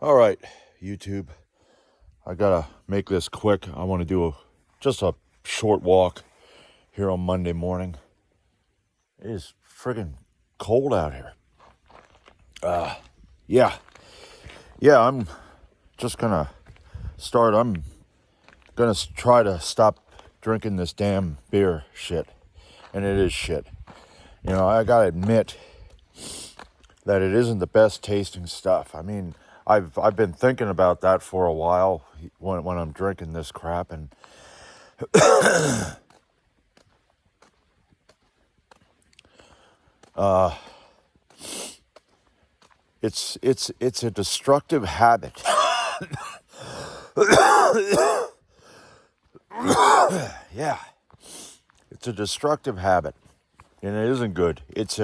All right, YouTube. I gotta make this quick. I want to do just a short walk here on Monday morning. It is friggin' cold out here. Yeah. I'm just gonna start. I'm gonna try to stop drinking this damn beer shit. And it is shit. You know, I gotta admit that it isn't the best tasting stuff. I mean, I've been thinking about that for a while when I'm drinking this crap, and it's a destructive habit. Yeah, it's a destructive habit, and it isn't good. It's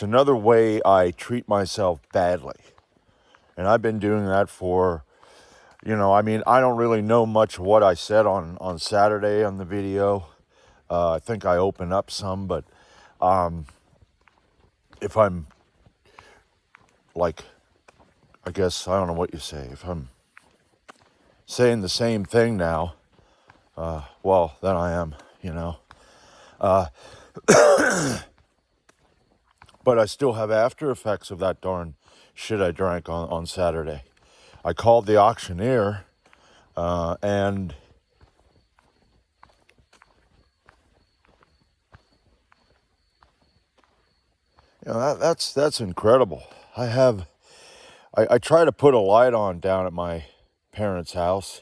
another way I treat myself badly, and I've been doing that for. I mean, I don't really know much of what I said on Saturday on the video. I think I opened up some, but if I'm like, I guess, I don't know what you say. If I'm saying the same thing now, well, then I am, But I still have after effects of that darn shit I drank on Saturday. I called the auctioneer, and that's incredible. I try to put a light on down at my parents' house,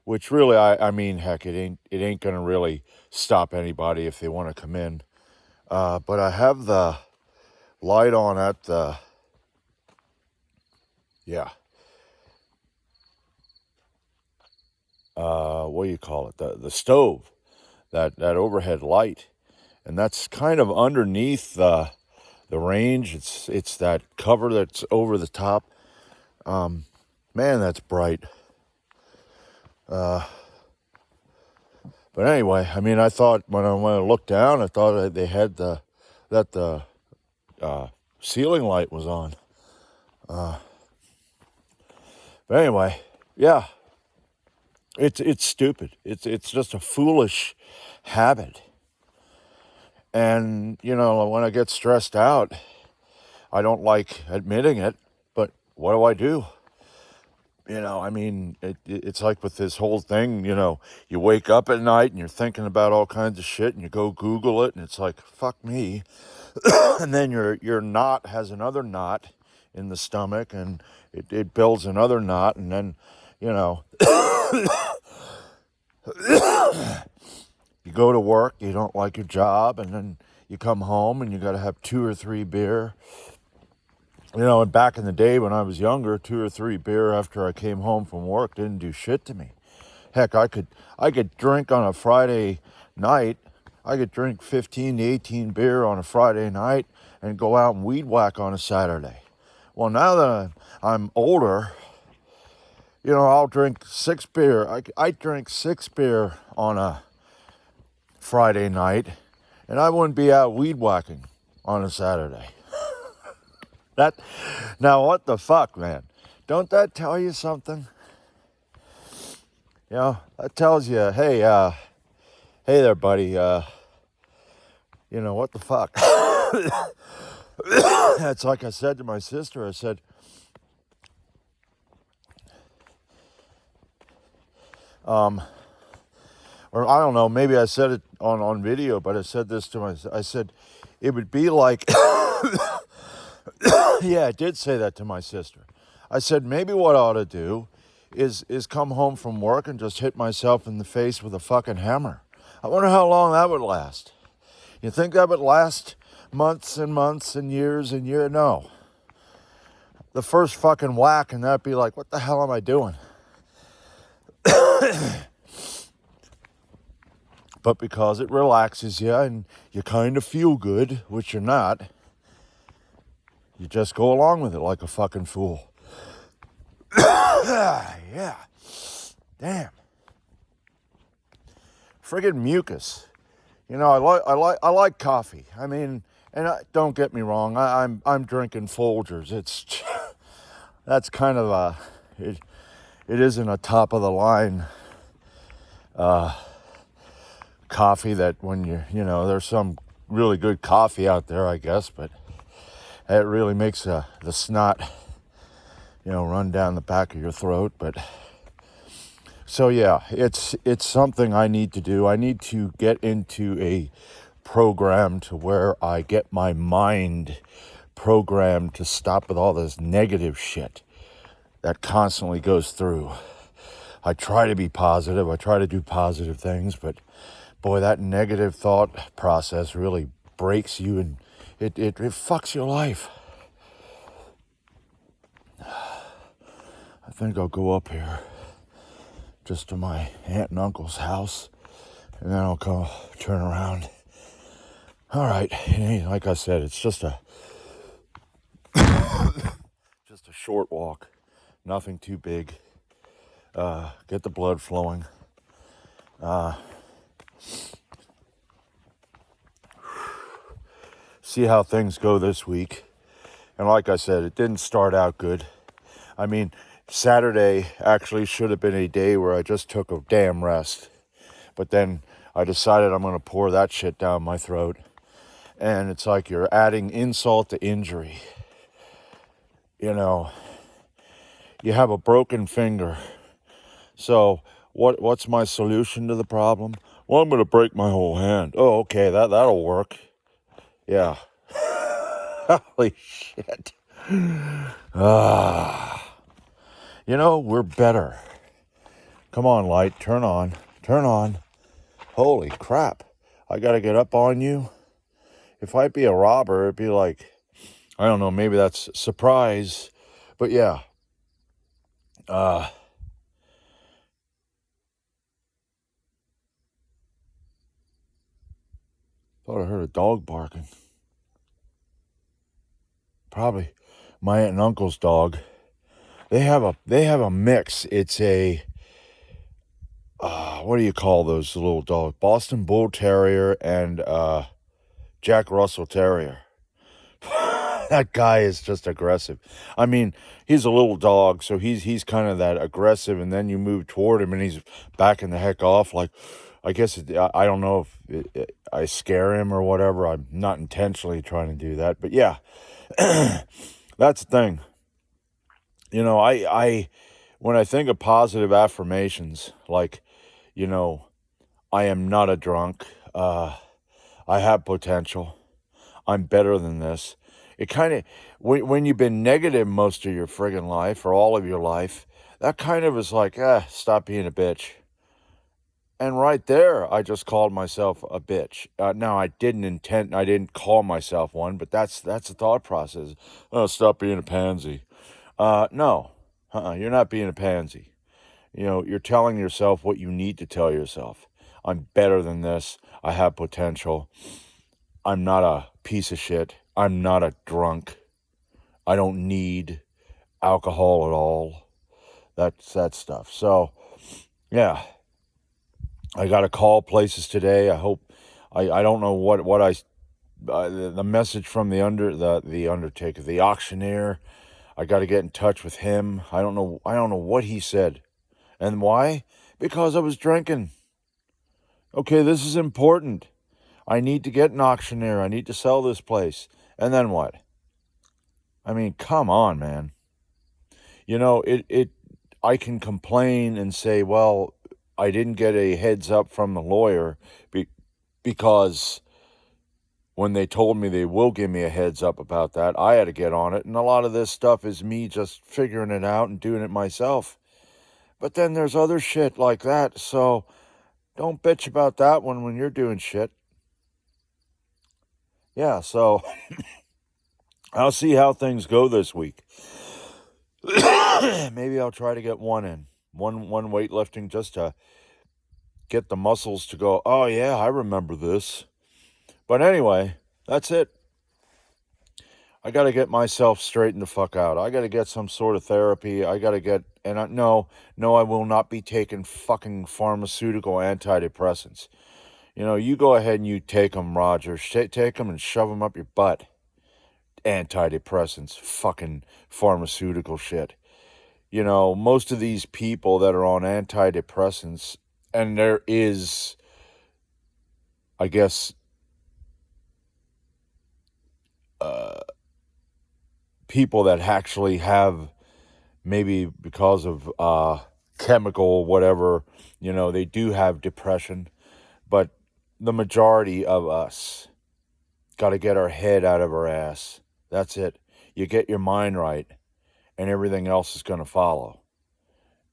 which really, I mean, heck, it ain't gonna really stop anybody if they want to come in. But I have the light on at the, what do you call it? The stove, that overhead light, and that's kind of underneath the range. It's that cover that's over the top. Man, that's bright. But anyway, I mean, I thought when I looked down, I thought that they had the ceiling light was on. But anyway, yeah, it's stupid. It's just a foolish habit. And when I get stressed out, I don't like admitting it, but what do? I mean, it's like with this whole thing, you wake up at night and you're thinking about all kinds of shit, and you go Google it, and it's like, fuck me. And then your knot has another knot in the stomach, and it builds another knot, and then, you go to work, you don't like your job, and then you come home and you got to have 2 or 3 beer. And back in the day when I was younger, 2 or 3 beer after I came home from work didn't do shit to me. Heck, I could drink on a Friday night. I could drink 15 to 18 beer on a Friday night and go out and weed whack on a Saturday. Well, now that I'm older, I'll drink 6 beer. I drink 6 beer on a Friday night, and I wouldn't be out weed whacking on a Saturday. Now what the fuck, man? Don't that tell you something? That tells you, hey there, buddy. What the fuck? That's like I said to my sister. I said, or I don't know, maybe I said it on video, but I said this to I said, it would be like, yeah, I did say that to my sister. I said, maybe what I ought to do is come home from work and just hit myself in the face with a fucking hammer. I wonder how long that would last. You think that would last months and months and years and years? No. The first fucking whack, and that'd be like, what the hell am I doing? But because it relaxes you and you kind of feel good, which you're not, you just go along with it like a fucking fool. Yeah. Damn. Friggin' mucus. I like coffee. I mean, and don't get me wrong, I'm drinking Folgers. It's that's kind of it isn't a top of the line coffee that when there's some really good coffee out there, I guess, but it really makes the snot, run down the back of your throat. But so yeah, it's something I need to do. I need to get into a program to where I get my mind programmed to stop with all this negative shit that constantly goes through. I try to be positive. I try to do positive things, but boy, that negative thought process really breaks you, and it fucks your life. I think I'll go up here just to my aunt and uncle's house, and then I'll go turn around. All right, like I said, it's just a short walk, nothing too big. Get the blood flowing. See how things go this week. And like I said, it didn't start out good. I mean, Saturday actually should have been a day where I just took a damn rest. But then I decided I'm going to pour that shit down my throat. And it's like you're adding insult to injury. You have a broken finger. So what's my solution to the problem? Well, I'm going to break my whole hand. Oh, okay, that'll work. Yeah. Holy shit. We're better. Come on, light, turn on. Turn on. Holy crap. I got to get up on you. If I'd be a robber, it'd be like, I don't know, maybe that's surprise. But yeah. Thought I heard a dog barking. Probably my aunt and uncle's dog. They have a mix. It's a what do you call those little dogs? Boston Bull Terrier and Jack Russell Terrier. That guy is just aggressive. I mean, he's a little dog, so he's kind of that aggressive, and then you move toward him, and he's backing the heck off. Like, I guess I don't know if I scare him or whatever. I'm not intentionally trying to do that, but yeah, that's the thing. I when I think of positive affirmations, like, I am not a drunk. I have potential. I'm better than this. It kind of, when you've been negative most of your friggin' life or all of your life, that kind of is like, stop being a bitch. And right there, I just called myself a bitch. Now, I didn't call myself one, but that's the thought process. Oh, stop being a pansy. No, you're not being a pansy. You're telling yourself what you need to tell yourself. I'm better than this. I have potential. I'm not a piece of shit. I'm not a drunk. I don't need alcohol at all. That's that stuff. So, yeah, I got to call places today. I hope. I don't know what the message from the undertaker, the auctioneer. I got to get in touch with him. I don't know what he said, and why? Because I was drinking. Okay, this is important. I need to get an auctioneer. I need to sell this place. And then what? I mean, come on, man. I can complain and say, well, I didn't get a heads up from the lawyer because when they told me they will give me a heads up about that, I had to get on it. And a lot of this stuff is me just figuring it out and doing it myself. But then there's other shit like that. So don't bitch about that one when you're doing shit. Yeah, so I'll see how things go this week. Maybe I'll try to get one in. One weightlifting just to get the muscles to go, oh yeah, I remember this. But anyway, that's it. I got to get myself straightened the fuck out. I got to get some sort of therapy. I got to get, no, I will not be taking fucking pharmaceutical antidepressants. You go ahead and you take them, Roger. Take them and shove them up your butt. antidepressants, fucking pharmaceutical shit. You know, most of these people that are on antidepressants, and there is, I guess, people that actually have, maybe because of chemical whatever, you know, they do have depression. But the majority of us got to get our head out of our ass. That's it. You get your mind right, and everything else is going to follow.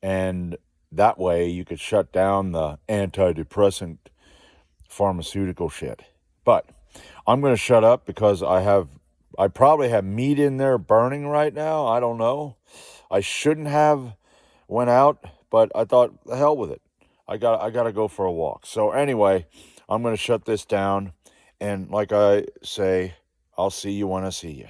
And that way you could shut down the antidepressant pharmaceutical shit. But I'm going to shut up because I probably have meat in there burning right now. I don't know. I shouldn't have went out, but I thought, the hell with it. I got to go for a walk. So anyway, I'm going to shut this down, and like I say, I'll see you when I see you.